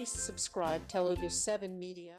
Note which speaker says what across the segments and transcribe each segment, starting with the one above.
Speaker 1: Please subscribe Telugu 7 Media.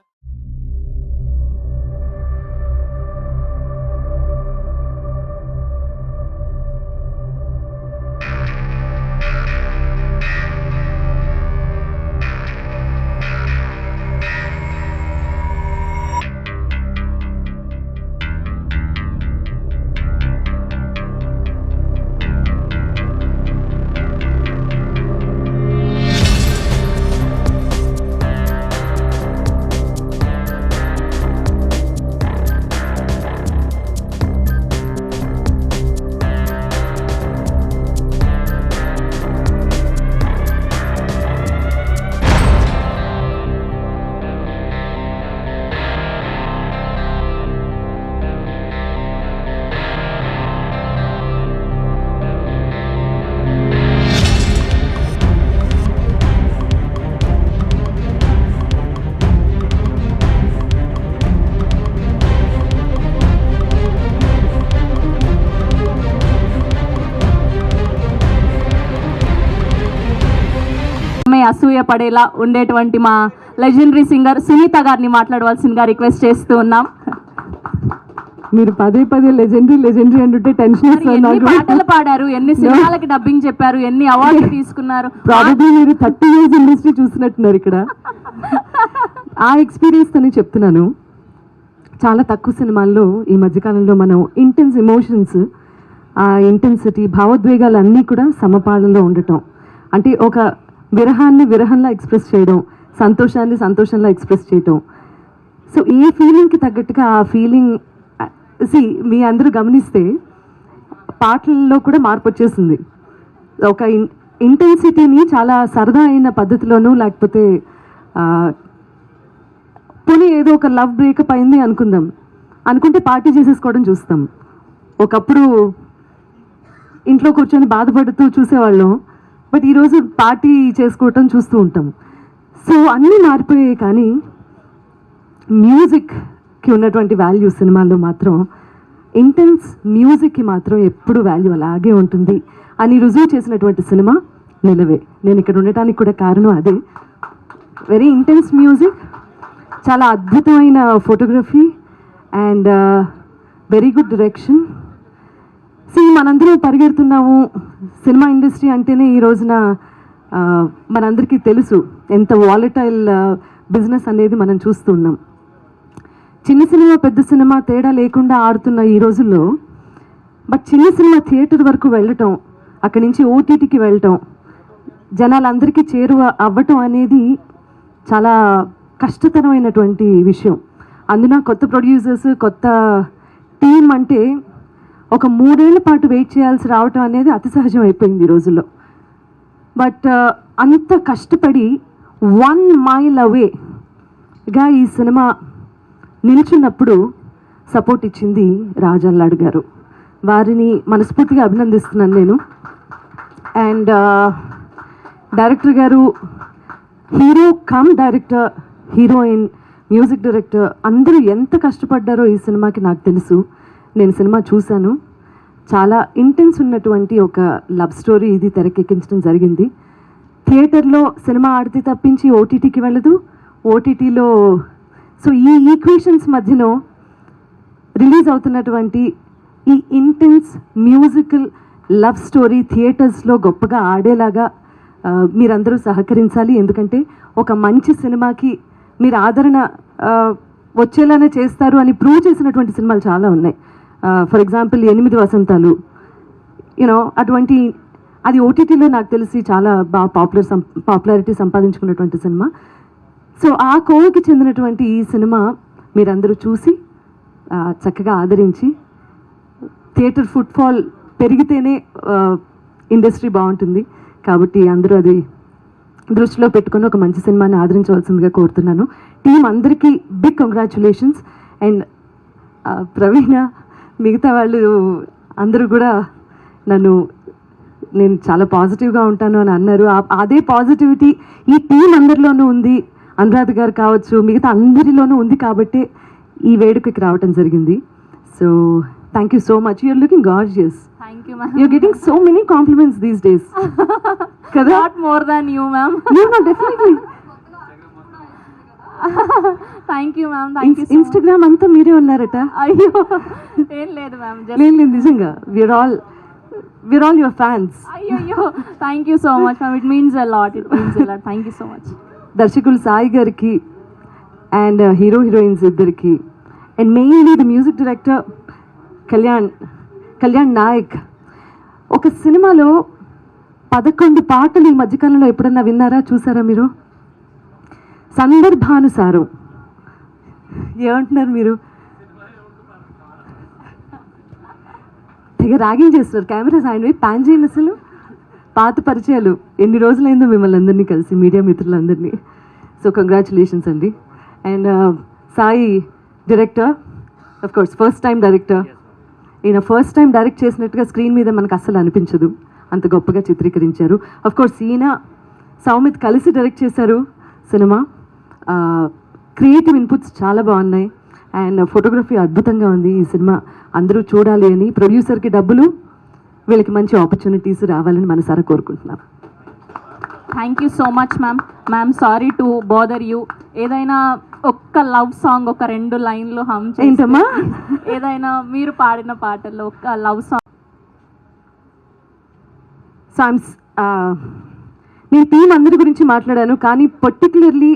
Speaker 2: అసూయ పడేలా ఉండేటువంటి మా లెజెండరీ సింగర్ సునీత గారిని మాట్లాడవలసిందిగా రిక్వెస్ట్ చేస్తూ ఉన్నాం.
Speaker 3: మీరు పదే లెజెండరీ అంటే టెన్షన్
Speaker 2: ఎన్ని పాటలు పాడారు, ఎన్ని సినిమాలకి డబ్బింగ్ చెప్పారు, ఎన్ని అవార్డులు తీసుకున్నారు.
Speaker 3: ప్రాబబ్లీ మీరు 30 years ఇండస్ట్రీ చూసినట్టున్నారు ఇక్కడ. ఆ ఎక్స్పీరియన్స్ తోనే చెప్తున్నాను. చాలా తక్కువ సినిమాల్లో ఈ మధ్యకాలంలో మనం ఇంటెన్స్ ఎమోషన్స్, ఆ ఇంటెన్సిటీ, భావోద్వేగాలు అన్నీ కూడా సమపాళనలో ఉండటం, అంటే ఒక విరహాన్ని విరహంలా ఎక్స్ప్రెస్ చేయడం, సంతోషాన్ని సంతోషంలా ఎక్స్ప్రెస్ చేయటం. సో ఏ ఫీలింగ్కి తగ్గట్టుగా ఆ ఫీలింగ్ మీ అందరూ గమనిస్తే పాటల్లో కూడా మార్పు వచ్చేసింది. ఒక ఇంటెన్సిటీని చాలా సరదా అయిన పద్ధతిలోనూ, లేకపోతే పోనీ ఏదో ఒక లవ్ బ్రేకప్ అయింది అనుకుంటే పార్టీ చేసేసుకోవడం చూస్తాం. ఒకప్పుడు ఇంట్లో కూర్చొని బాధపడుతూ చూసేవాళ్ళం, బట్ ఈరోజు పార్టీ చేసుకోవటం చూస్తూ ఉంటాం. సో అన్నీ మారిపోయాయి, కానీ మ్యూజిక్కి ఉన్నటువంటి వాల్యూ సినిమాల్లో మాత్రం, ఇంటెన్స్ మ్యూజిక్కి మాత్రం ఎప్పుడు వాల్యూ అలాగే ఉంటుంది అని రుజువు చేసినటువంటి సినిమా నిలవే. నేను ఇక్కడ ఉండటానికి కూడా కారణం అదే. వెరీ ఇంటెన్స్ మ్యూజిక్, చాలా అద్భుతమైన photography and very good direction. మనందరం పరిగెడుతున్నాము. సినిమా ఇండస్ట్రీ అంటేనే ఈ రోజున మనందరికీ తెలుసు ఎంత వాలటైల్ బిజినెస్ అనేది మనం చూస్తున్నాం. చిన్న సినిమా పెద్ద సినిమా తేడా లేకుండా ఆడుతున్న ఈ రోజుల్లో, బట్ చిన్న సినిమా థియేటర్ వరకు వెళ్ళటం, అక్కడి నుంచి ఓటీటీకి వెళ్ళటం, జనాలందరికీ చేరువ అవ్వటం అనేది చాలా కష్టతరమైనటువంటి విషయం. అందున కొత్త ప్రొడ్యూసర్స్, కొత్త టీం అంటే ఒక 3 ఏళ్ల పాటు వెయిట్ చేయాల్సి రావటం అనేది అతి సహజం అయిపోయింది ఈ రోజుల్లో. బట్ అంత కష్టపడి 1 mile అవేగా ఈ సినిమా నిల్చున్నప్పుడు సపోర్ట్ ఇచ్చింది రాజల్లాడ్ గారు. వారిని మనస్ఫూర్తిగా అభినందిస్తున్నాను నేను. అండ్ డైరెక్టర్ గారు, hero come director, heroine, music director అందరూ ఎంత కష్టపడ్డారో ఈ సినిమాకి నాకు తెలుసు. నేను సినిమా చూశాను. చాలా ఇంటెన్స్ ఉన్నటువంటి ఒక లవ్ స్టోరీ ఇది తెరకెక్కించడం జరిగింది. థియేటర్లో సినిమా ఆడితే తప్పించి ఓటీటీకి వెళ్ళదు, ఓటీటీలో. సో ఈ ఈక్వేషన్స్ మధ్యలో రిలీజ్ అవుతున్నటువంటి ఈ ఇంటెన్స్ మ్యూజికల్ లవ్ స్టోరీ థియేటర్స్లో గొప్పగా ఆడేలాగా మీరందరూ సహకరించాలి. ఎందుకంటే ఒక మంచి సినిమాకి మీరు ఆదరణ వచ్చేలానే చేస్తారు అని ప్రూవ్ చేసినటువంటి సినిమాలు చాలా ఉన్నాయి. ఫర్ ఎగ్జాంపుల్ 8 వసంతాలు, అటువంటి అది ఓటీటీలో నాకు తెలిసి చాలా బాగా పాపులారిటీ సంపాదించుకున్నటువంటి సినిమా. సో ఆ కోవకి చెందినటువంటి ఈ సినిమా మీరందరూ చూసి చక్కగా ఆదరించి, థియేటర్ ఫుట్ఫాల్ పెరిగితేనే ఇండస్ట్రీ బాగుంటుంది. కాబట్టి అందరూ అది దృష్టిలో పెట్టుకొని ఒక మంచి సినిమాని ఆదరించవలసిందిగా కోరుతున్నాను. టీం అందరికీ బిగ్ కంగ్రాచులేషన్స్. అండ్ ప్రవీణ, మిగతా వాళ్ళు అందరూ కూడా నేను చాలా పాజిటివ్గా ఉంటాను అని అన్నారు. అదే పాజిటివిటీ ఈ టీం అందరిలోనూ ఉంది. అనురాధ గారు కావచ్చు, మిగతా అందరిలోనూ ఉంది కాబట్టి ఈ వేడుకకి రావటం జరిగింది. So thank you so much. You're looking gorgeous.
Speaker 2: Thank you, ma'am.
Speaker 3: You're getting so many compliments these days.
Speaker 2: Not more than you, ma'am.
Speaker 3: No, definitely.
Speaker 2: Thank you ma'am, thank you.
Speaker 3: Instagram అంతా మీరే ఉన్నారట.
Speaker 2: అయ్యో ఏం లేదు ma'am,
Speaker 3: లేదు నిజంగా we're all your fans.
Speaker 2: అయ్యో thank you so much ma'am, it means a lot, thank you so much.
Speaker 3: దర్శకులు సాయి గారికి అండ్ హీరోయిన్స్ ఇద్దరికి and mainly the music director Kalyan Nayak. ఒక సినిమాలో 11 పాటలు ఈ మధ్యకాలంలో ఎప్పుడన్నా విన్నారా, చూసారా మీరు? సందర్భానుసారం. ఏమంటున్నారు మీరు? తెగ రాగింగ్ చేస్తున్నారు. కెమెరా సాయండి ప్యాన్ చేయండి. అసలు పాత పరిచయాలు, ఎన్ని రోజులైందో మిమ్మల్ని అందరినీ కలిసి, మీడియా మిత్రులందరినీ. సో కంగ్రాచులేషన్స్ అండి. And Sai director, of course first time director. ఈయన ఫస్ట్ టైం డైరెక్ట్ చేసినట్టుగా స్క్రీన్ మీద మనకు అస్సలు అనిపించదు, అంత గొప్పగా చిత్రీకరించారు. అఫ్ కోర్స్ ఈయన సౌమిత్ కలిసి డైరెక్ట్ చేశారు సినిమా. క్రియేటివ్ ఇన్పుట్స్ చాలా బాగున్నాయి అండ్ ఫోటోగ్రఫీ అద్భుతంగా ఉంది. ఈ సినిమా అందరూ చూడాలి అని, ప్రొడ్యూసర్కి డబ్బులు, వీళ్ళకి మంచి ఆపర్చునిటీస్ రావాలని మనసారా కోరుకుంటున్నాం.
Speaker 2: Thank you so much ma'am. Sorry to bother you. ఏదైనా ఒక్క లవ్ సాంగ్, ఒక 2 లైన్లు హమ్
Speaker 3: ఏంటమ్మా?
Speaker 2: ఏదైనా మీరు పాడిన పాటల్లో ఒక్క లవ్
Speaker 3: సాంగ్స్. నేను టీం అందరి గురించి మాట్లాడాను, కానీ పర్టికులర్లీ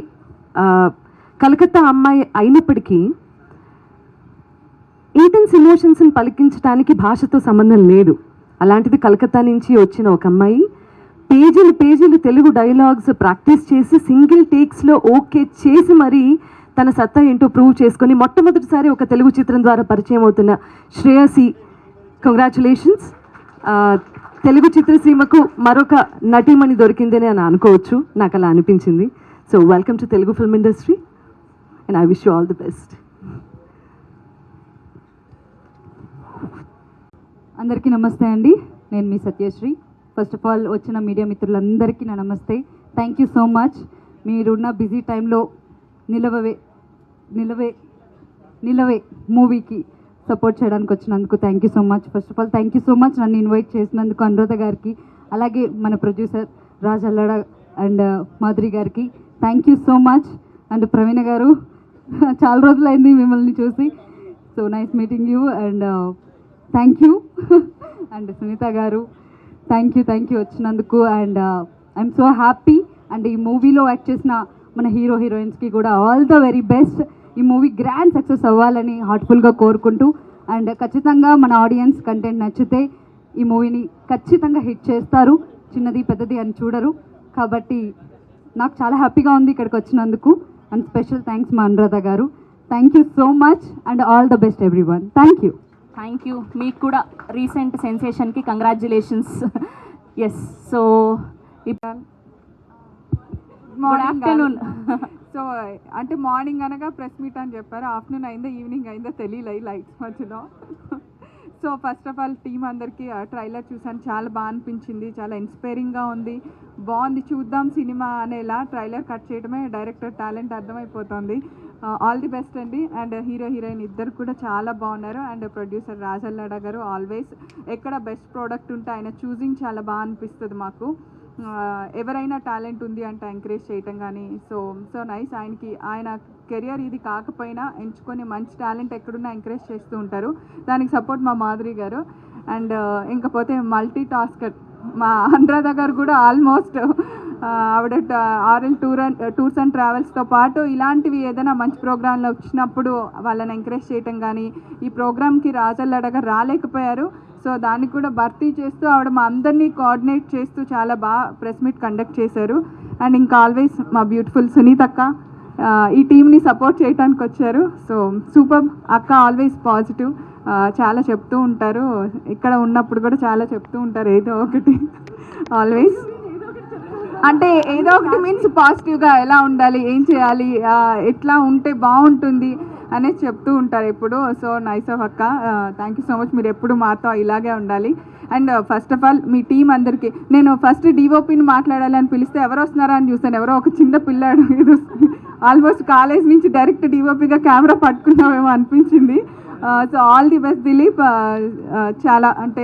Speaker 3: కలకత్తా అమ్మాయి అయినప్పటికీ ఇంటెన్స్ ఎమోషన్స్ని పలికించడానికి భాషతో సంబంధం లేదు. అలాంటిది కలకత్తా నుంచి వచ్చిన ఒక అమ్మాయి పేజీలు తెలుగు డైలాగ్స్ ప్రాక్టీస్ చేసి సింగిల్ టేక్స్లో ఓకే చేసి మరీ తన సత్తా ఏంటో ప్రూవ్ చేసుకొని మొట్టమొదటిసారి ఒక తెలుగు చిత్రం ద్వారా పరిచయం అవుతున్న శ్రేయసి, కంగ్రాచులేషన్స్. తెలుగు చిత్రసీమకు మరొక నటీమణి దొరికిందని అని అనుకోవచ్చు, నాకు అలా అనిపించింది. So welcome to Telugu film industry and I wish you all the best.
Speaker 4: అందరికీ నమస్తే అండి, నేను మీ సత్యశ్రీ. ఫస్ట్ ఆఫ్ ఆల్ వచ్చిన మీడియా మిత్రులందరికీ నా నమస్తే. Thank you so much. మీరున్న బిజీ టైంలో నిలవే మూవీకి సపోర్ట్ చేయడానికి వచ్చినందుకు thank you so much. First of all thank you so much నన్ను ఇన్వైట్ చేసినందుకు అనురాధ గారికి, అలాగే మన ప్రొడ్యూసర్ రాజ్ అల్లడ అండ్ మాధురి గారికి thank you so much. And Praveena గారు, చాలా రోజులైంది మిమ్మల్ని చూసి, so nice meeting you and thank you. And Sunitha గారు థ్యాంక్ యూ వచ్చినందుకు. And I'm so happy. And ఈ మూవీలో యాక్ట్ చేసిన మన హీరోయిన్స్కి కూడా ఆల్ ద వెరీ బెస్ట్. ఈ మూవీ గ్రాండ్ సక్సెస్ అవ్వాలని హార్ట్ఫుల్గా కోరుకుంటూ, అండ్ ఖచ్చితంగా మన ఆడియన్స్ కంటెంట్ నచ్చితే ఈ మూవీని ఖచ్చితంగా హిట్ చేస్తారు. చిన్నది పెద్దది అని చూడరు. కాబట్టి నాకు చాలా హ్యాపీగా ఉంది ఇక్కడికి వచ్చినందుకు. అండ్ స్పెషల్ థ్యాంక్స్ మా అనురాధ గారు. Thank you so much and all the best everyone. Thank you.
Speaker 2: Thank you. మీకు కూడా రీసెంట్ సెన్సేషన్కి congratulations. Yes, so good afternoon.
Speaker 5: So అంటే మార్నింగ్ అనగా ప్రెస్ మీట్ అని చెప్పారు, ఆఫ్టర్నూన్ అయిందో ఈవినింగ్ అయిందో తెలియలే లైట్స్ మధ్యలో. So first of all team అందరికీ ట్రైలర్ చూసాను, చాలా బాగా అనిపించింది, చాలా ఇన్స్పైరింగ్గా ఉంది, బాగుంది, చూద్దాం సినిమా అనేలా ట్రైలర్ కట్ చేయడమే డైరెక్టర్ టాలెంట్ అర్థమైపోతుంది. ఆల్ ది బెస్ట్ అండి. అండ్ హీరోయిన్ ఇద్దరు కూడా చాలా బాగున్నారు. అండ్ ప్రొడ్యూసర్ రాజ్ అల్లడ గారు ఆల్వేస్ ఎక్కడ బెస్ట్ ప్రోడక్ట్ ఉంటే ఆయన చూసింగ్ చాలా బాగా అనిపిస్తుంది మాకు. ఎవరైనా టాలెంట్ ఉంది అంటే ఎంకరేజ్ చేయటం కానీ, సో నైస్. ఆయన కెరియర్ ఇది కాకపోయినా ఎంచుకొని మంచి టాలెంట్ ఎక్కడున్నా ఎంకరేజ్ చేస్తూ ఉంటారు. దానికి సపోర్ట్ మా మాధురి గారు. అండ్ ఇంకపోతే మల్టీ టాస్కర్ మా అనురాధ గారు కూడా ఆల్మోస్ట్ ఆవిడ ఆర్ఎల్ టూర్స్ అండ్ ట్రావెల్స్తో పాటు ఇలాంటివి ఏదైనా మంచి ప్రోగ్రాంలో వచ్చినప్పుడు వాళ్ళని ఎంకరేజ్ చేయటం కానీ, ఈ ప్రోగ్రామ్కి రాజల్లడగా రాలేకపోయారు, సో దాన్ని కూడా భర్తీ చేస్తూ ఆవిడ మా అందరినీ కోఆర్డినేట్ చేస్తూ చాలా బాగా ప్రెస్ మీట్ కండక్ట్ చేశారు. అండ్ ఇంకా ఆల్వేస్ మా బ్యూటిఫుల్ సునీత అక్క ఈ టీంని సపోర్ట్ చేయడానికి వచ్చారు. సో సూపర్ అక్క, ఆల్వేస్ పాజిటివ్, చాలా చెప్తూ ఉంటారు, ఇక్కడ ఉన్నప్పుడు కూడా చాలా చెప్తూ ఉంటారు ఏదో ఒకటి, ఆల్వేస్ అంటే ఏదో ఒకటి మీన్స్ పాజిటివ్గా ఎలా ఉండాలి, ఏం చేయాలి, ఎట్లా ఉంటే బాగుంటుంది అనేది చెప్తూ ఉంటారు ఎప్పుడు. సో నైస్ ఆఫ్ అక్క, థ్యాంక్ యూ సో మచ్. మీరు ఎప్పుడు మాతో ఇలాగే ఉండాలి. And first of all me team అందరికీ, నేను ఫస్ట్ డిఓపిని మాట్లాడాలి అని పిలిస్తే ఎవరు వస్తున్నారా అని చూస్తాను, ఎవరో ఒక చిన్న పిల్లాడు ఏదో ఆల్మోస్ట్ కాలేజ్ నుంచి డైరెక్ట్ డిఓపిగా కెమెరా పట్టుకున్నామేమో అనిపించింది. So all the best Dilip. చాలా అంటే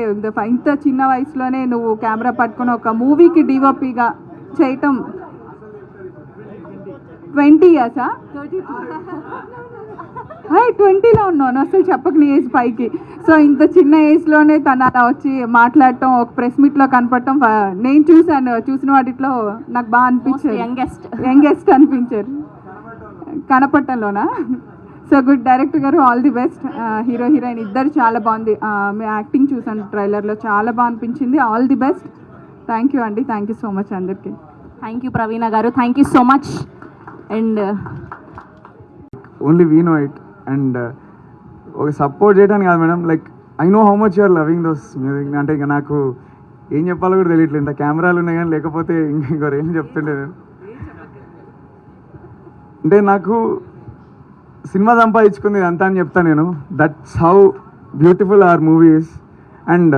Speaker 5: ఇంత చిన్న వయసులోనే నువ్వు కెమెరా పట్టుకుని ఒక మూవీకి డిఓపిగా చేయటం 20 ఇయర్సా? 20లో ఉన్నాను, అసలు చెప్పకు నీ ఏజ్ పైకి. సో ఇంత చిన్న ఏజ్లోనే తను అలా వచ్చి మాట్లాడటం, ఒక ప్రెస్ మీట్లో కనపడటం నేను చూసిన వాటిలో నాకు బాగా అనిపించారు. యంగెస్ట్ అనిపించారు కనపడటంలోనా. సో గుడ్, డైరెక్టర్ గారు all the best. Hero heroine ఇద్దరు చాలా బాగుంది. మీ యాక్టింగ్ చూసాను ట్రైలర్లో, చాలా బాగా అనిపించింది. All the best. Thank you అండి, థ్యాంక్ యూ సో మచ్ అందరికీ.
Speaker 2: థ్యాంక్ యూ ప్రవీణ గారు, thank you so much. And
Speaker 6: only we know it. And ఒక సపోర్ట్ చేయడానికి కాదు madam, like I know how much you're loving those music. అంటే ఇంకా నాకు ఏం చెప్పాలో కూడా తెలియట్లేదు, ఇంత కెమెరాలు ఉన్నాయి కానీ, లేకపోతే ఇంకోరు ఏం చెప్తుండే నేను. అంటే నాకు సినిమా సంపాదించుకుంది అంతా అని చెప్తాను నేను. That's how beautiful are movies. And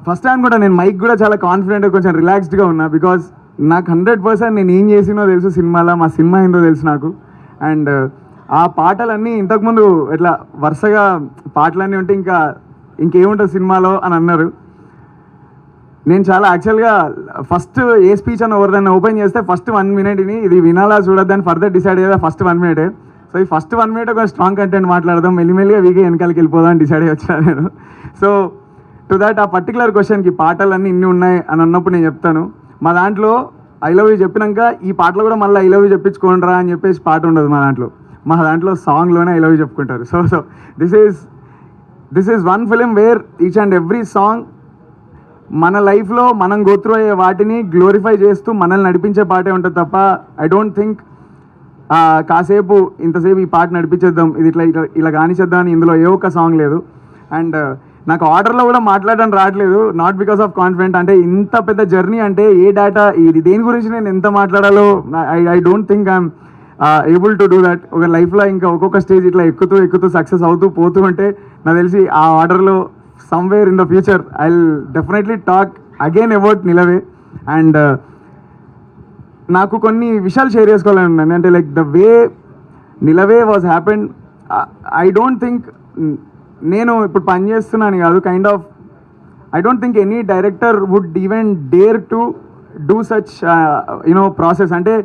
Speaker 6: first time కూడా నేను మైక్ కూడా చాలా కాన్ఫిడెంట్గా కొంచెం రిలాక్స్డ్గా ఉన్నా, బికాజ్ నాకు 100% నేను ఏం చేసినో తెలుసు సినిమాలో, మా సినిమా ఏందో తెలుసు నాకు. అండ్ ఆ పాటలన్నీ ఇంతకుముందు ఇట్లా వరుసగా పాటలన్నీ ఉంటే ఇంకేముంటుంది సినిమాలో అని అన్నారు. నేను చాలా యాక్చువల్గా ఫస్ట్ ఏ స్పీచ్ అని ఎవరిదాన్ని ఓపెన్ చేస్తే ఫస్ట్ 1 minute ఇది వినాలా చూడొద్దని ఫర్దర్ డిసైడ్ అయ్యేదా ఫస్ట్ 1 minute. సో ఈ ఫస్ట్ 1 minute ఒక స్ట్రాంగ్ కంటెంట్ మాట్లాడదాం, మెల్లిమెల్లిగా వీకే వెనకాలకి వెళ్ళిపోదాం అని డిసైడ్ అయ్యి వచ్చాను నేను. సో టు దాట్ ఆ పర్టికులర్ క్వశ్చన్కి పాటలన్నీ ఇన్ని ఉన్నాయి అని అన్నప్పుడు నేను చెప్తాను, మా దాంట్లో ఐ లవ్ యూ చెప్పినాక ఈ పాటలు కూడా మళ్ళీ ఐ లవ్ యూ చెప్పించుకోండిరా అని చెప్పేసి పాట ఉండదు మా దాంట్లో సాంగ్లోనే ఐ లవ్ యూ చెప్పుకుంటారు. So this is one film wear each and every song మన లైఫ్లో మనం గోత్రూ అయ్యే వాటిని గ్లోరిఫై చేస్తూ మనల్ని నడిపించే పాటే ఉంటుంది తప్ప ఐ డోంట్ థింక్ కాసేపు ఇంతసేపు ఈ పాట నడిపించేద్దాం, ఇది ఇలా కానిచేద్దాం అని ఇందులో ఏ ఒక్క సాంగ్ లేదు. అండ్ నాకు ఆర్డర్లో కూడా మాట్లాడడం రావట్లేదు, నాట్ బికాస్ ఆఫ్ కాన్ఫిడెంట్. అంటే ఇంత పెద్ద జర్నీ, అంటే ఏ డేటా ఇది దేని గురించి నేను ఎంత మాట్లాడాలో I don't think I'm able to do that. ఒక లైఫ్లో ఇంకా ఒక్కొక్క స్టేజ్ ఇట్లా ఎక్కుతూ సక్సెస్ అవుతూ పోతూ ఉంటే నాకు తెలిసి ఆ ఆర్డర్లో somewhere in the future I'll definitely talk again about Nilave. And నాకు కొన్ని విషయాలు షేర్ చేసుకోవాలని ఉన్నాను. అంటే like the way Nilave was happened, I don't think నేను ఇప్పుడు పని చేస్తున్నాను కాదు, kind of I don't think any director would even dare to do such process. అంటే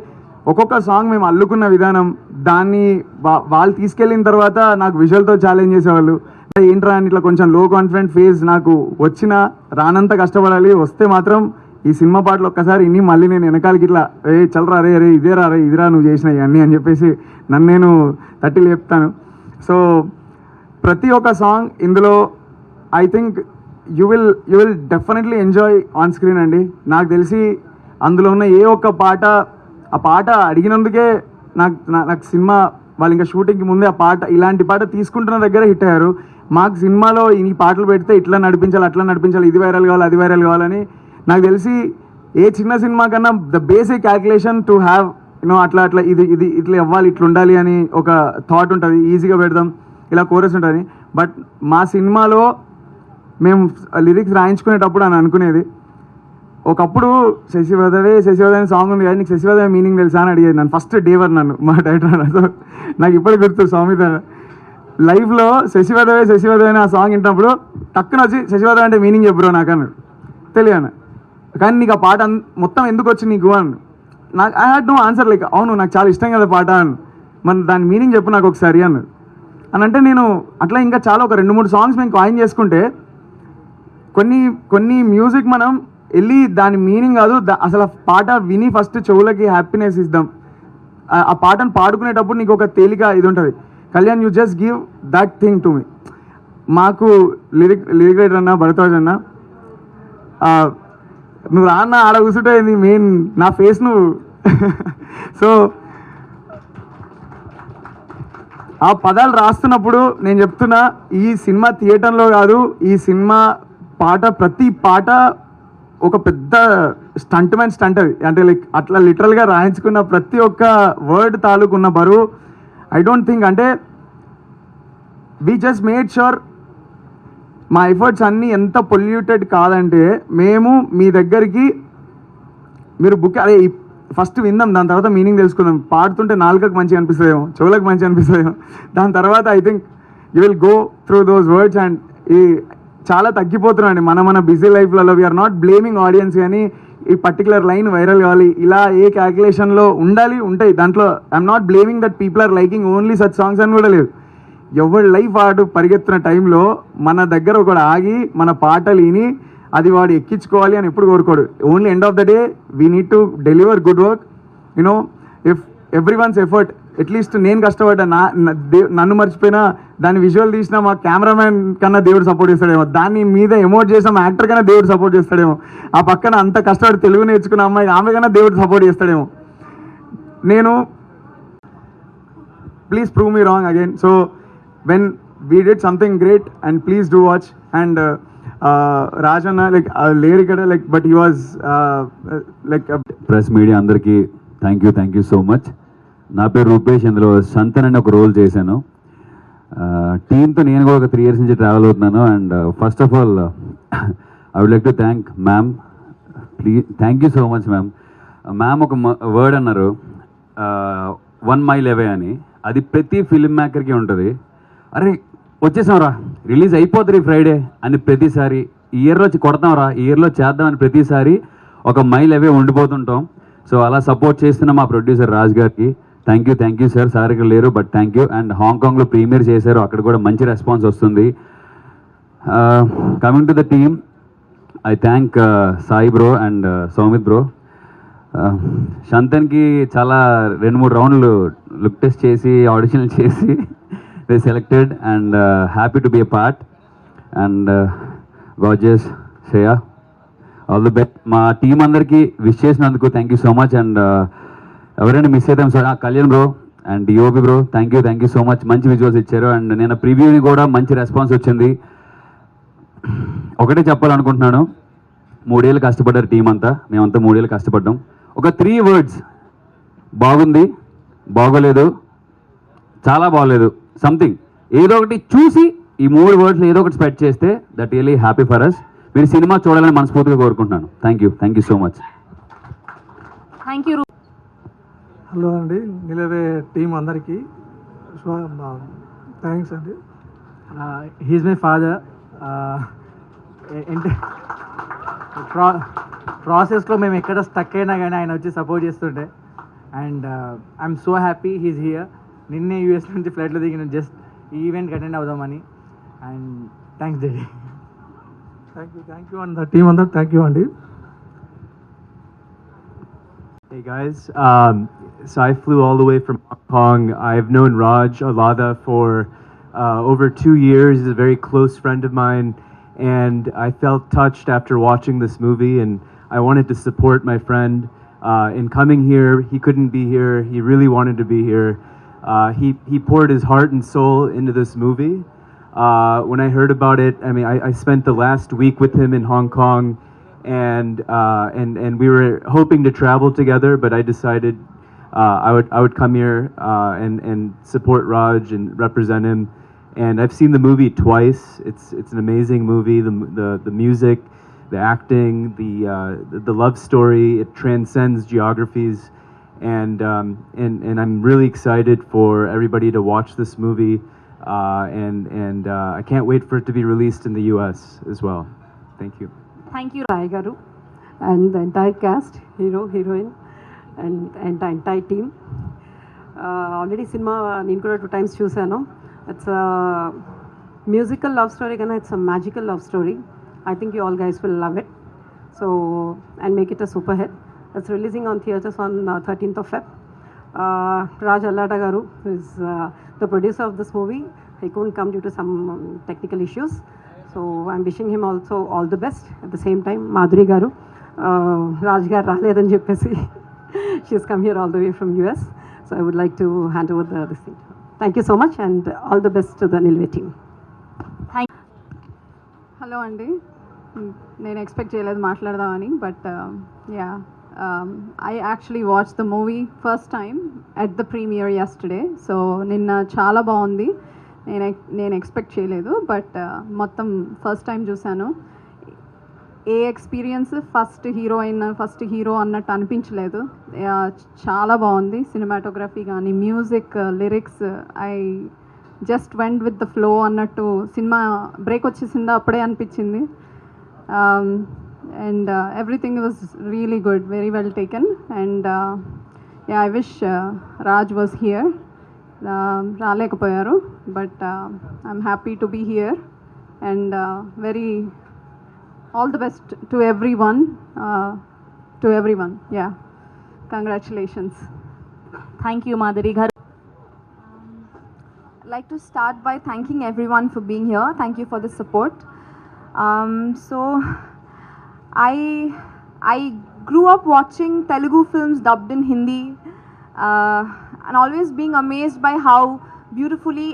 Speaker 6: ఒక్కొక్క సాంగ్ మేము అల్లుకున్న విధానం, దాన్ని వాళ్ళు తీసుకెళ్ళిన తర్వాత నాకు విజువల్తో ఛాలెంజ్ చేసేవాళ్ళు. ఏంట్రా అని ఇట్లా కొంచెం లో కాన్ఫిడెంట్ ఫేజ్ నాకు వచ్చినా రానంత కష్టపడాలి, వస్తే మాత్రం ఈ సినిమా పాటలు ఒక్కసారి ఇన్ని మళ్ళీ నేను వెనకాలకి ఇట్లా చల్లరా రే ఇదిరా నువ్వు చేసిన ఇవన్నీ అని చెప్పేసి నన్ను నేను తట్టి లేపుతాను. సో ప్రతి ఒక్క సాంగ్ ఇందులో I think you will definitely enjoy on screen అండి. నాకు తెలిసి అందులో ఉన్న ఏ ఒక్క పాట, ఆ పాట అడిగినందుకే నాకు సినిమా వాళ్ళు ఇంకా షూటింగ్కి ముందే ఆ పాట, ఇలాంటి పాట తీసుకుంటున్న దగ్గర హిట్ అయ్యారు. మాకు సినిమాలో ఈ పాటలు పెడితే ఇట్లా నడిపించాలి, అట్లా నడిపించాలి, ఇది వైరల్ కావాలి, అది వైరల్ కావాలని నాకు తెలిసి ఏ చిన్న సినిమా కన్నా the basic calculation to have అట్లా ఇది ఇట్లా ఇవ్వాలి, ఇట్లా ఉండాలి అని ఒక థాట్ ఉంటుంది. ఈజీగా పెడదాం, ఇలా కోరస్ ఉంటుంది. బట్ మా సినిమాలో మేము లిరిక్స్ రాయించుకునేటప్పుడు అని అనుకునేది, ఒకప్పుడు శశివదవే అని సాంగ్ ఉంది కానీ నీకు శశివదవే మీనింగ్ తెలుసా అని అడిగేది నన్ను ఫస్ట్ డేవర్ నన్ను మా డైరెక్టర్. సో నాకు ఇప్పుడు గుర్తు స్వామిత లైఫ్లో శశివదవే అని ఆ సాంగ్ వింటున్నప్పుడు టక్కున వచ్చి శశివదవే అంటే మీనింగ్ చెప్పరు నాకు అన్నాడు, తెలియను కానీ నీకు ఆ పాట మొత్తం ఎందుకు వచ్చి నీకు అని. నాకు I had no answer, like అవును నాకు చాలా ఇష్టం కదా పాట అని, మన దాని మీనింగ్ చెప్పు నాకు ఒకసారి అన్నాడు. అని అంటే నేను అట్లా ఇంకా చాలా ఒక 2-3 సాంగ్స్ మేము కాయిన్ చేసుకుంటే కొన్ని మ్యూజిక్ మనం వెళ్ళి దాని మీనింగ్ కాదు, అసలు ఆ పాట విని ఫస్ట్ చెవులకి హ్యాపీనెస్ ఇద్దాం. ఆ పాటను పాడుకునేటప్పుడు నీకు ఒక తేలిక ఇది ఉంటుంది. Kalyan you just give that thing to me. మాకు లిరిక్ రైటర్ అన్న భరద్వాజ్ అన్న, నువ్వు రాన్న ఆడ కూర్చుంటే మెయిన్ నా ఫేస్ నువ్వు. సో ఆ పదాలు రాస్తున్నప్పుడు నేను చెప్తున్నా, ఈ సినిమా థియేటర్లో కాదు, ఈ సినిమా పాట ప్రతి పాట ఒక పెద్ద స్టంట్ అది. అంటే లైక్ అట్లా లిటరల్గా రాయించుకున్న ప్రతి ఒక్క వర్డ్ తాలూకున్న బరువు ఐ డోంట్ థింక్, అంటే వీ జస్ట్ మేడ్ ష్యూర్ మా ఎఫర్ట్స్ అన్నీ ఎంత పొల్యూటెడ్ కాదంటే మేము మీ దగ్గరికి మీరు బుక్ అదే ఫస్ట్ విందాం, దాని తర్వాత మీనింగ్ తెలుసుకుందాం. పాడుతుంటే నాలుకకు మంచిగా అనిపిస్తుందేమో, చెవులకు మంచిగా అనిపిస్తుందేమో, దాని తర్వాత I think you will go through those words. And ఈ చాలా తగ్గిపోతున్నాం అండి మన బిజీ లైఫ్లలో. వీఆర్ నాట్ బ్లేమింగ్ ఆడియన్స్, కానీ ఈ పర్టికులర్ లైన్ వైరల్ కావాలి, ఇలా ఏ క్యాల్కులేషన్లో ఉంటాయి దాంట్లో. I'm not blaming that people are liking only such songs అని కూడా లేదు. ఎవరి లైఫ్ వాడు పరిగెత్తున్న టైంలో మన దగ్గర ఒకడు ఆగి మన పాటలు విని అది వాడు ఎక్కించుకోవాలి అని ఎప్పుడు కోరుకోడు. Only end of the day we need to deliver good work. You know if every one's effort, at least నేను కష్టపడ్డా, నన్ను మర్చిపోయినా దాన్ని విజువల్ తీసిన మా కెమెరామ్యాన్ కన్నా దేవుడు సపోర్ట్ చేస్తాడేమో, దాన్ని మీద ఎమోట్ చేసిన మా యాక్టర్ కన్నా దేవుడు సపోర్ట్ చేస్తాడేమో, ఆ పక్కన అంత కష్టపడి తెలుగు నేర్చుకున్న అమ్మాయి ఆమె కన్నా దేవుడు సపోర్ట్ చేస్తాడేమో. నేను please prove me wrong again. So when we did something great, and please do watch. And Rajana, like lyric, like, but he was like
Speaker 7: press media అందరికీ థ్యాంక్ యూ సో మచ్. నా పేరు రూపేష్, ఇందులో సంతన్ అని ఒక role చేశాను. టీంతో నేను కూడా ఒక 3 years నుంచి ట్రావెల్ అవుతున్నాను. And first of all I would like to thank ma'am. Thank you so much ma'am. Ma'am ఒక వర్డ్ అన్నారు, 1 mile away అని. అది ప్రతి ఫిల్మ్ మేకర్కి ఉంటుంది. అరే వచ్చేసాంరా, రిలీజ్ అయిపోతుంది ఫ్రైడే అని ప్రతిసారి, ఈ ఇయర్లో కొడతాంరా, ఈ ఇయర్లో చేద్దామని ప్రతిసారి 1 mile away ఉండిపోతుంటాం. సో అలా సపోర్ట్ చేస్తున్న మా ప్రొడ్యూసర్ రాజ్ గారికి థ్యాంక్ యూ సార్. సార్ ఇక్కడ లేరు బట్ థ్యాంక్ యూ. అండ్ హాంకాంగ్లో ప్రీమియర్ చేశారు, అక్కడ కూడా మంచి రెస్పాన్స్ వస్తుంది. Coming to the team, I thank Sai bro and Saumith bro. శంతన్కి చాలా 2-3 రౌండ్లు లుక్ టెస్ట్ చేసి ఆడిషన్లు చేసి they selected, and happy to be a part. And gorgeous Shreya, all the best. మా టీం అందరికీ విష్ చేసినందుకు thank you so much. And ఎవరైనా miss అవుతాం sir, Kalyan bro and DOP bro thank you so much. మంచి visuals ఇచ్చారు. And నేను ప్రివ్యూని కూడా మంచి రెస్పాన్స్ వచ్చింది. ఒకటే చెప్పాలనుకుంటున్నాను, 3 ఏళ్ళు కష్టపడ్డారు టీం అంతా, మేమంతా 3 ఏళ్ళు కష్టపడ్డాం. ఒక 3 words, బాగుంది, బాగోలేదు, చాలా బాగోలేదు, సంథింగ్ ఏదో ఒకటి చూసి ఈ 3 words ఏదో ఒకటి స్ప్రెడ్ చేస్తే that really happy for us. మీరు సినిమా చూడాలని మనస్ఫూర్తిగా కోరుకుంటున్నాను. Thank you so much.
Speaker 2: Thank you.
Speaker 8: Hello అండి, నిలవే టీం అందరికీ థ్యాంక్స్ అండి. He's my father. ప్రాసెస్లో మేము ఎక్కడ స్టక్ అయినా కానీ ఆయన వచ్చి సపోర్ట్ చేస్తుంటే, and I'm so happy he's here. నిన్నే యూఎస్ నుంచి ఫ్లైట్లో దిగిన జస్ట్ ఈ ఈవెంట్కి అటెండ్ అవుదామని. And thanks daddy. Thank you and team అందరు థ్యాంక్ యూ అండి.
Speaker 9: Hey guys, so I flew all the way from Hong Kong. I've known Raj Alada for over 2 years. He's a very close friend of mine, and I felt touched after watching this movie, and I wanted to support my friend in coming here. He couldn't be here. He really wanted to be here. He poured his heart and soul into this movie. When I heard about it, I mean, I spent the last week with him in Hong Kong, and we were hoping to travel together, but I decided I would come here and support Raj and represent him. And I've seen the movie twice. It's an amazing movie. The music, the acting, the love story, it transcends geographies. And I'm really excited for everybody to watch this movie, and I can't wait for it to be released in the US as well. Thank you.
Speaker 2: Thank you.
Speaker 3: Sai Garu and the entire cast, hero, heroine, and the entire team. Already cinema నేను కూడా 2 times చూసాను. It's a musical love story kana it's a magical love story. I think you all guys will love it. So and make it a super hit. It's releasing on theaters on 13th of Feb. Raj Allada garu is the producer of this movie. He couldn't come due to some technical issues. So I'm wishing him also all the best. At the same time, Madhuri garu, Raj gar raledani cheppesi she's come here all the way from US. So I would like to hand over this thing. Thank you so much and all the best to the Nilve team.
Speaker 5: Hello అండి, నేను expect చేయలేదు మాట్లాడదామని, but ya I actually watch the movie first time at the premiere yesterday. So నిన్న చాలా బాగుంది. నేను expect చేయలేదు, but మొత్తం ఫస్ట్ టైం చూశాను. ఏ ఎక్స్పీరియన్స్ ఫస్ట్ హీరో అన్నట్టు అనిపించలేదు. చాలా బాగుంది. సినిమాటోగ్రఫీ కానీ, music, lyrics, I just went with the flow అన్నట్టు. సినిమా బ్రేక్ వచ్చేసిందా అప్పుడే అనిపించింది. and everything was really good, very well taken. And yeah, I wish Raj was here. Ralekapoyaru, but I'm happy to be here, and very all the best to everyone. Yeah, congratulations.
Speaker 2: Thank you Madhuri గారు.
Speaker 10: I'd like to start by thanking everyone for being here. Thank you for the support. So I grew up watching Telugu films dubbed in Hindi, and always being amazed by how beautifully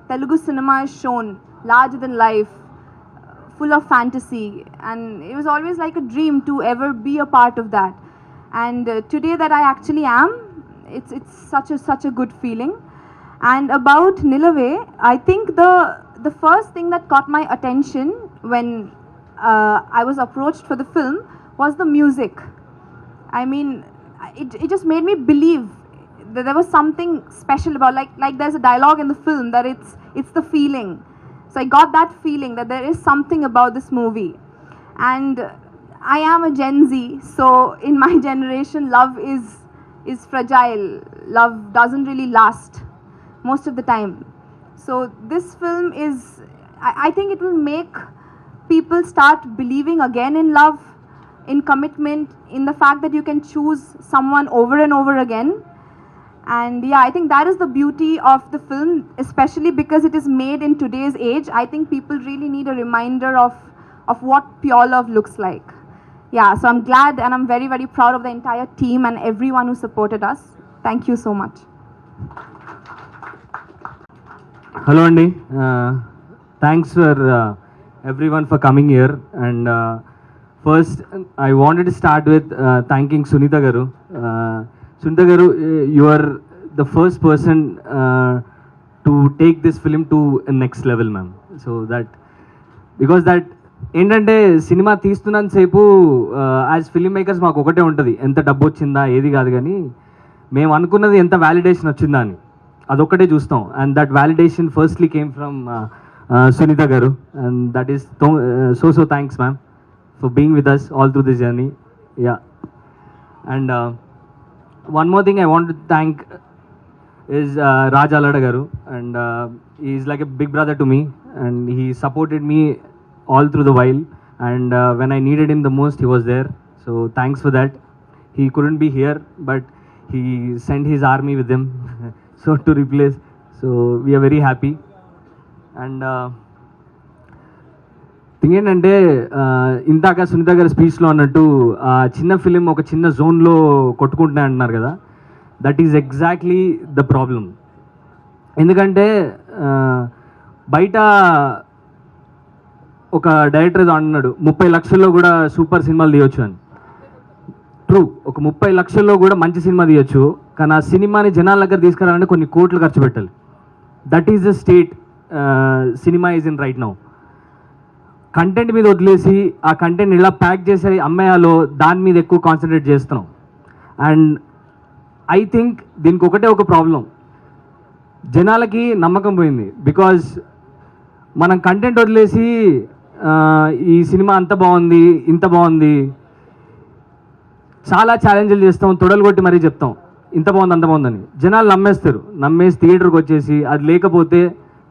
Speaker 10: Telugu cinema is shown, larger than life, full of fantasy, and it was always like a dream to ever be a part of that. And today that I actually am, it's such a good feeling. And about Nilave, I think the first thing that caught my attention when I was approached for the film was the music. I mean, it just made me believe that there was something special about, like there's a dialogue in the film that it's the feeling. So I got that feeling that there is something about this movie. And I am a Gen Z, so in my generation, love is fragile. Love doesn't really last most of the time. So this film is, I think it will make people start believing again in love, in commitment, in the fact that you can choose someone over and over again. And yeah, I think that is the beauty of the film, especially because it is made in today's age. I think people really need a reminder of what pure love looks like. Yeah, so I'm glad and I'm very, very proud of the entire team and everyone who supported us. Thank you so much.
Speaker 8: Hello Andy, thanks for everyone for coming here. And first I wanted to start with thanking Sunita Garu. Sunita Garu, you are the first person to take this film to a next level, ma'am. So that, because that ఏంటంటే cinema తీస్తున్నంతసేపు as film makers మాకు ఒకటే ఉంటుంది, ఎంత డబ్బు వచ్చిందా ఏది కాదు, కానీ మేము అనుకున్నది ఎంత వ్యాలిడేషన్ వచ్చిందా అని అదొక్కటే చూస్తాం. And that validation firstly came from Sunitha గారు, and that is so thanks ma'am for being with us all through this journey. Yeah, and one more thing I want to thank is Raj Allada garu, and he is like a big brother to me, and he supported me all through the while, and when I needed him the most he was there, so thanks for that. He couldn't be here, but he sent his army with him so to replace, so we are very happy. And thing ఏంటంటే ఇందాక సునీత గారి స్పీచ్లో అన్నట్టు చిన్న film ఒక చిన్న జోన్లో కొట్టుకుంటున్నాయి అంటున్నారు కదా, that is exactly the problem. ఎందుకంటే బయట ఒక డైరెక్టర్ ఏదో అన్నాడు 30 లక్షల్లో కూడా సూపర్ సినిమాలు తీయొచ్చు అని. ట్రూ, ఒక 30 లక్షల్లో కూడా మంచి సినిమా తీయొచ్చు, కానీ ఆ సినిమాని జనాల దగ్గర తీసుకురావాలంటే కొన్ని కోట్లు ఖర్చు పెట్టాలి. That is the state cinema is in right now. Content మీద వదిలేసి ఆ కంటెంట్ ఇలా ప్యాక్ చేసి అమ్మేయాలో దాని మీద ఎక్కువ కాన్సన్ట్రేట్ చేస్తున్నాం. అండ్ ఐ థింక్ దీనికి ఒకటే ఒక ప్రాబ్లం, జనాలకి నమ్మకం పోయింది. బికాజ్ మనం కంటెంట్ వదిలేసి ఈ సినిమా అంత బాగుంది ఇంత బాగుంది చాలా ఛాలెంజ్లు చేస్తాం, తొడలు కొట్టి మరీ చెప్తాం ఇంత బాగుంది అంత బాగుందని. జనాలు నమ్మేస్తారు, నమ్మేసి థియేటర్కి వచ్చేసి అది లేకపోతే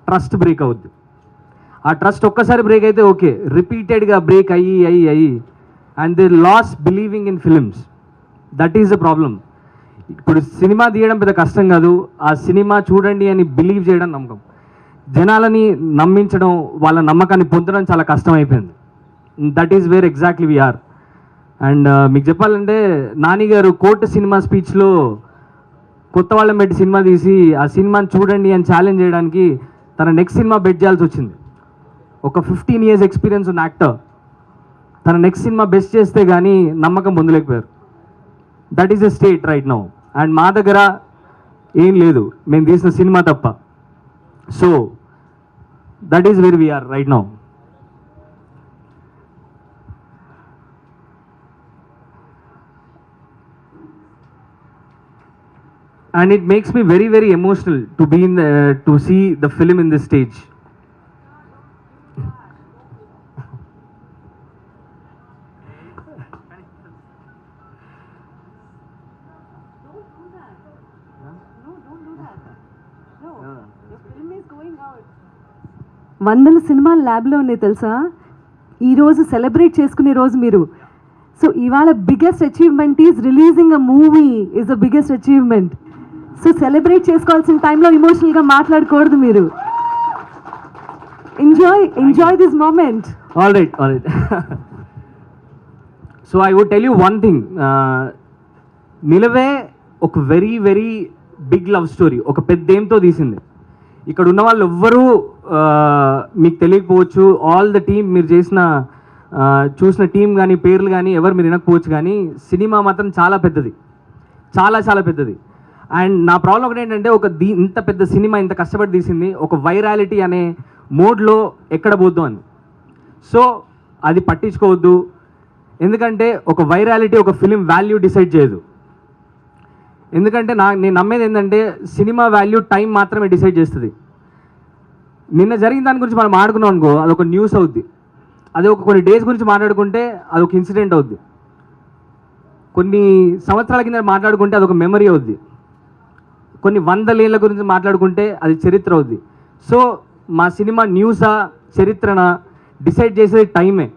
Speaker 8: ట్రస్ట్ బ్రేక్ అవుద్ది. ఆ ట్రస్ట్ ఒక్కసారి బ్రేక్ అయితే ఓకే, రిపీటెడ్గా బ్రేక్ అయ్యి and they lose believing in films. That is the problem. ఇప్పుడు సినిమా తీయడం పెద్ద కష్టం కాదు, ఆ సినిమా చూడండి అని బిలీవ్ చేయడం నమ్మకం. జనాలని నమ్మించడం, వాళ్ళ నమ్మకాన్ని పొందడం చాలా కష్టం అయిపోయింది. That is where exactly we're. అండ్ మీకు చెప్పాలంటే నాని గారు కోర్టు సినిమా స్పీచ్లో కొత్త వాళ్ళని పెట్టి సినిమా తీసి ఆ సినిమాని చూడండి అని ఛాలెంజ్ చేయడానికి తన నెక్స్ట్ సినిమా బెట్ చేయాల్సి వచ్చింది. ఒక 15 years ఎక్స్పీరియన్స్ ఉన్న యాక్టర్ తన నెక్స్ట్ సినిమా బెస్ట్ చేస్తే కానీ నమ్మకం పొందలేకపోయారు. That is the state right now. And మా దగ్గర ఏం లేదు, మేము తీసిన సినిమా తప్ప. So that is where we're right now. And it makes me very, very emotional to be in to see the film in this stage.
Speaker 3: వందల సినిమాలు ల్యాబ్లో ఉన్నాయి తెలుసా. ఈరోజు సెలబ్రేట్ చేసుకునే రోజు మీరు. సో ఇవాళ biggest achievement is releasing a movie is the biggest achievement. So celebrate చేసుకోవాల్సిన టైంలో ఇమోషనల్గా మాట్లాడకూడదు మీరు. Enjoy this moment.
Speaker 8: All right. So I would tell you one thing. Nilave ఒక very very big love story, ఒక పెద్ద ఏంతో తీసింది. ఇక్కడ ఉన్న వాళ్ళు ఎవ్వరూ మీకు తెలియకపోవచ్చు. ఆల్ ద టీమ్ మీరు చూసిన టీం కానీ పేర్లు కానీ ఎవరు మీరు వినకపోవచ్చు, కానీ సినిమా మాత్రం చాలా పెద్దది, చాలా చాలా పెద్దది. అండ్ నా ప్రాబ్లం ఒకటి ఏంటంటే, ఇంత పెద్ద సినిమా ఇంత కష్టపడి తీసింది ఒక వైరాలిటీ అనే మోడ్లో ఎక్కడ పోద్దు అని. సో అది పట్టించుకోవద్దు, ఎందుకంటే ఒక వైరాలిటీ ఒక ఫిలిం వాల్యూ డిసైడ్ చేయదు. ఎందుకంటే నేను నమ్మేది ఏంటంటే, సినిమా వాల్యూ టైం మాత్రమే డిసైడ్ చేస్తుంది. నిన్న జరిగిన దాని గురించి మనం మాట్లాడుకున్నాం అనుకో, అదొక న్యూస్ అవుద్ది. అది కొన్ని డేస్ గురించి మాట్లాడుకుంటే అదొక ఇన్సిడెంట్ అవుద్ది. కొన్ని సంవత్సరాల కింద మాట్లాడుకుంటే అదొక మెమరీ అవుద్ది. కొన్ని వందలేళ్ళ గురించి మాట్లాడుకుంటే అది చరిత్ర అవుద్ది. సో మా సినిమా న్యూసా చరిత్రనా డిసైడ్ చేసేది టైమే,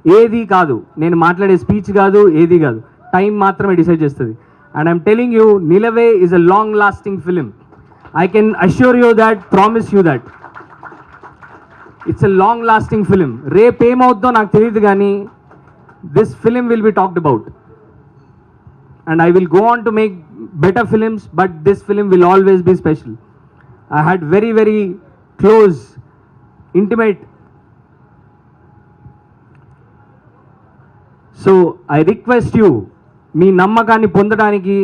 Speaker 8: ఏది కాదు. నేను మాట్లాడే స్పీచ్ కాదు, ఏది కాదు, టైం మాత్రమే డిసైడ్ చేస్తుంది. And I'm telling you, Nilave is a long lasting film. I can assure you that, promise you that. It's a long lasting film. రేపు ఏమవుద్దో నాకు తెలియదు, కానీ this film will be talked about. And I will go on to make better films, but this film will always be special. I had very, very close, intimate. So I request you, మీ నమ్మకాన్ని పొందడానికి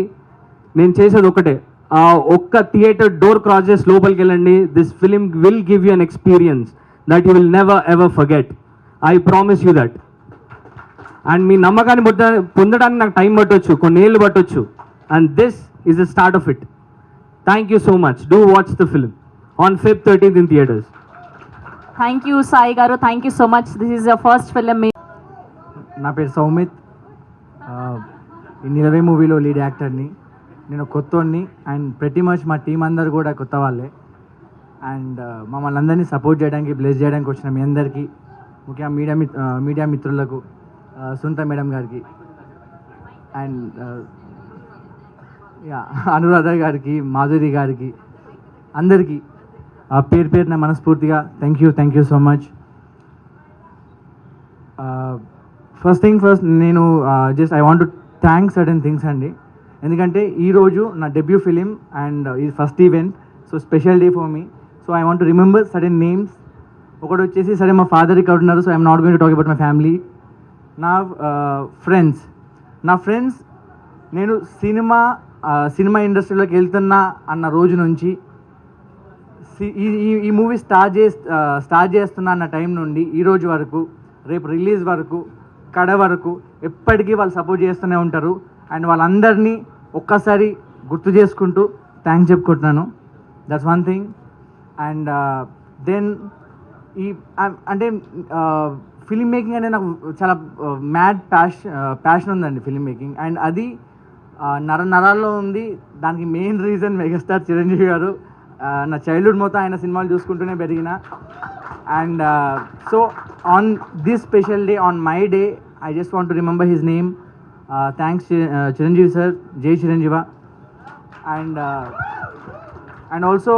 Speaker 8: నేను చేసేది ఒకటే, ఆ ఒక్క theatre door cross చేసి లోపలికి వెళ్ళండి. This film will give you an experience that you will never ever forget. I promise you that. And మీ నమ్మకాన్ని పొందడానికి నాకు టైం పట్టవచ్చు, కొన్ని ఏళ్ళు పట్టవచ్చు. And this is the start of it. Thank you so much. Do watch the film on Feb 13th in theaters.
Speaker 2: Thank you Sai గారు, thank you so much. This is your first film.
Speaker 8: నా పేరు సౌమిత్. ఈ నిలవే మూవీలో lead యాక్టర్ని. నేను కొత్తోడిని, and ప్రతి much మా team అందరు కూడా కొత్త వాళ్ళే. అండ్ మమ్మల్ని అందరినీ సపోర్ట్ చేయడానికి, బ్లెస్ చేయడానికి వచ్చిన మీ అందరికీ, ముఖ్యంగా మీడియా మిత్రులకు, సునీత మేడం గారికి, అండ్ అనురాధ గారికి, మాధురి గారికి, అందరికీ పేరు పేరున మనస్ఫూర్తిగా thank you so much. First thing first, నేను just I want to thank certain things అండి. ఎందుకంటే ఈరోజు నా డెబ్యూ ఫిలిం అండ్ ఇది first event, so special day for me. So I want to remember certain names. ఒకటి వచ్చేసి, సరే మా ఫాదర్ ఇక్కడ ఉన్నారు, so I'm not going to talk about my family. నా ఫ్రెండ్స్ నేను సినిమా ఇండస్ట్రీలోకి వెళ్తున్నా అన్న రోజు నుంచి, ఈ మూవీ స్టార్ట్ చేస్తున్నా అన్న టైం నుండి ఈ రోజు వరకు, రేపు రిలీజ్ వరకు, కడ వరకు ఎప్పటికీ వాళ్ళు సపోర్ట్ చేస్తూనే ఉంటారు. అండ్ వాళ్ళందరినీ ఒక్కసారి గుర్తు చేసుకుంటూ థ్యాంక్స్ చెప్పుకుంటున్నాను. That's one thing. And then అంటే ఫిలిం మేకింగ్ అనేది నాకు చాలా మ్యాడ్ ప్యాషన్ ఉందండి ఫిలిం మేకింగ్. అండ్ అది నరాల్లో ఉంది. దానికి మెయిన్ రీజన్ మెగాస్టార్ చిరంజీవి గారు. నా చైల్డ్హుడ్ మొత్తం ఆయన సినిమాలు చూసుకుంటూనే పెరిగిన. And so on this special day, on my day, I just want to remember his name. Thanks Chiranjeevi sir, జై చిరంజీవ. అండ్ ఆల్సో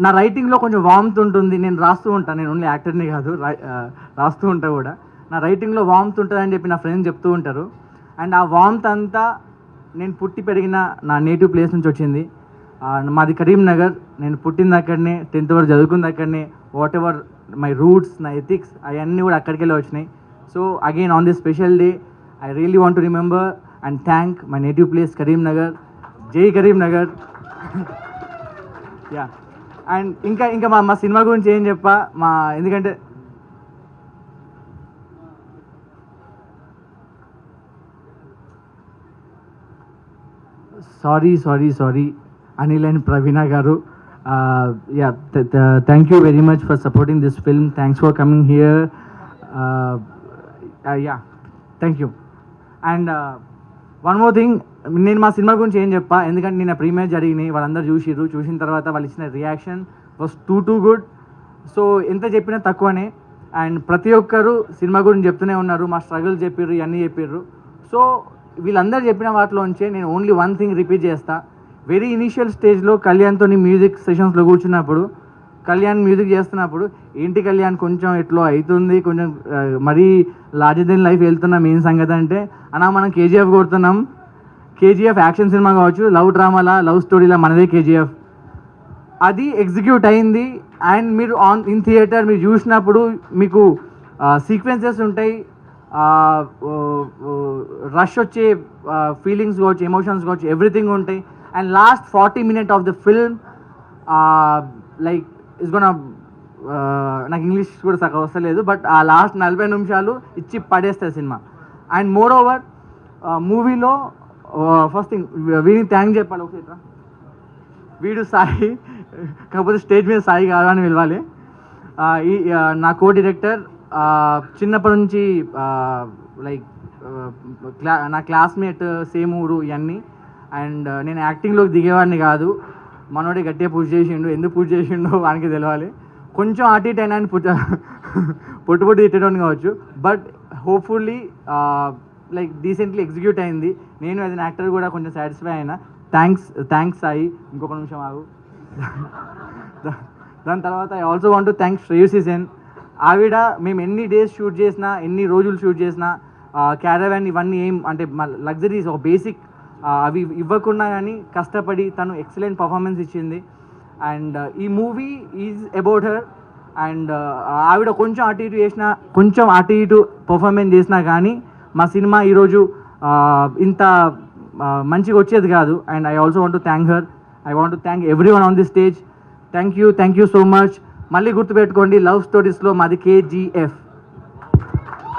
Speaker 8: నా రైటింగ్లో కొంచెం వార్మ్త్ ఉంటుంది. నేను రాస్తూ ఉంటాను, నేను ఓన్లీ యాక్టర్ని కాదు, రాస్తూ ఉంటా కూడా. నా రైటింగ్లో వార్మ్త్ ఉంటుందని చెప్పి నా ఫ్రెండ్స్ చెప్తూ ఉంటారు. అండ్ ఆ వార్మ్త్ అంతా నేను పుట్టి పెరిగిన నా నేటివ్ ప్లేస్ నుంచి వచ్చింది. మాది కరీంనగర్. నేను పుట్టింది అక్కడనే, 10th వరకు చదువుకుంది అక్కడనే. వాట్ ఎవర్ మై రూట్స్, నా ఎథిక్స్ అవన్నీ కూడా అక్కడికి వెళ్ళి వచ్చినాయి. So again on this special day, I really want to remember and thank my native place Karimnagar. జై కరీంనగర్. యా. అండ్ ఇంకా మా సినిమా గురించి ఏం చెప్పా, ఎందుకంటే సారీ అనిల్ అండ్ ప్రవీణ గారు. Thank you very much for supporting this film. Thanks for coming here. Thank you. And one more thing, నేను మా సినిమా గురించి ఏం చెప్పా, ఎందుకంటే నేను ప్రీమియర్ జరిగినాయి, వాళ్ళందరూ చూసిన తర్వాత వాళ్ళు ఇచ్చిన reaction was too good. So ఎంత చెప్పినా తక్కువనే. అండ్ ప్రతి ఒక్కరు సినిమా గురించి చెప్తూనే ఉన్నారు, మా స్ట్రగుల్ చెప్పిర్రు, ఇవన్నీ చెప్పిర్రు. సో వీళ్ళందరూ చెప్పిన వాటిలోంచే నేను ఓన్లీ వన్ థింగ్ రిపీట్ చేస్తా. వెరీ ఇనీషియల్ స్టేజ్లో కళ్యాణ్తో మ్యూజిక్ సెషన్స్లో కూర్చున్నప్పుడు, కళ్యాణ్ మ్యూజిక్ చేస్తున్నప్పుడు, ఏంటి కళ్యాణ్ కొంచెం ఎట్లో అవుతుంది, కొంచెం మరీ లార్జర్ దెన్ లైఫ్ వెళ్తున్నాం, ఏం సంగతి అంటే, అన్నా మనం కేజీఎఫ్ కొడుతున్నాం, కేజీఎఫ్ యాక్షన్ సినిమా కావచ్చు, లవ్ డ్రామాలా, లవ్ స్టోరీలా మనదే కేజీఎఫ్. అది ఎగ్జిక్యూట్ అయింది. అండ్ మీరు ఇన్ థియేటర్ మీరు చూసినప్పుడు మీకు సీక్వెన్సెస్ ఉంటాయి, రష్ వచ్చే ఫీలింగ్స్ కావచ్చు, ఎమోషన్స్ కావచ్చు, ఎవ్రీథింగ్ ఉంటాయి. And last 40 minutes of the film like is gonna, నాకు ఇంగ్లీష్ కూడా సగం వస్తలేదు, బట్ ఆ లాస్ట్ 40 నిమిషాలు ఇచ్చి పడేస్తుంది సినిమా. అండ్ మోర్ ఓవర్ మూవీలో ఫస్ట్ థింగ్ వీడిని థ్యాంక్ చెప్పాలి. ఒకసారి వీడు సాయి, కాకపోతే స్టేజ్ మీద సాయి కాదు అని పిలవాలి. ఈ నా కో డైరెక్టర్ చిన్నప్పటి నుంచి లైక్ నా క్లాస్మేట్, సేమ్ ఊరు ఇవన్నీ. అండ్ నేను యాక్టింగ్లోకి దిగేవాడిని కాదు, మనోడే గట్టిగా పూజ చేసిండు, ఎందుకు పూజ చేసిండో వానికి తెలియాలి. కొంచెం అటు ఇటు అయినా పొట్టు తిట్టడం కావచ్చు, but hopefully like decently execute అయింది. నేను యాజ్ అన్ యాక్టర్ కూడా కొంచెం సాటిస్ఫై అయినా. థ్యాంక్స్ సాయి. ఇంకొక నిమిషం ఆగు. దాని తర్వాత I also want to thank Shreyasi Sen. ఆవిడ మేము ఎన్ని డేస్ షూట్ చేసినా, ఎన్ని రోజులు షూట్ చేసినా, క్యారవాన్ ఇవన్నీ ఏం అంటే లగ్జరీస్ ఒక బేసిక్ అవి ఇవ్వకుండా కానీ కష్టపడి తను ఎక్సలెంట్ పర్ఫార్మెన్స్ ఇచ్చింది. అండ్ ఈ movie is about her. And ఆవిడ కొంచెం అటు ఇటు పర్ఫార్మెన్స్ చేసినా కానీ మా సినిమా ఈరోజు ఇంత మంచిగా వచ్చేది కాదు. And I also want to thank her. I want to thank everyone on the stage. Thank you so much. మళ్ళీ గుర్తుపెట్టుకోండి, లవ్ స్టోరీస్లో మాది KGF.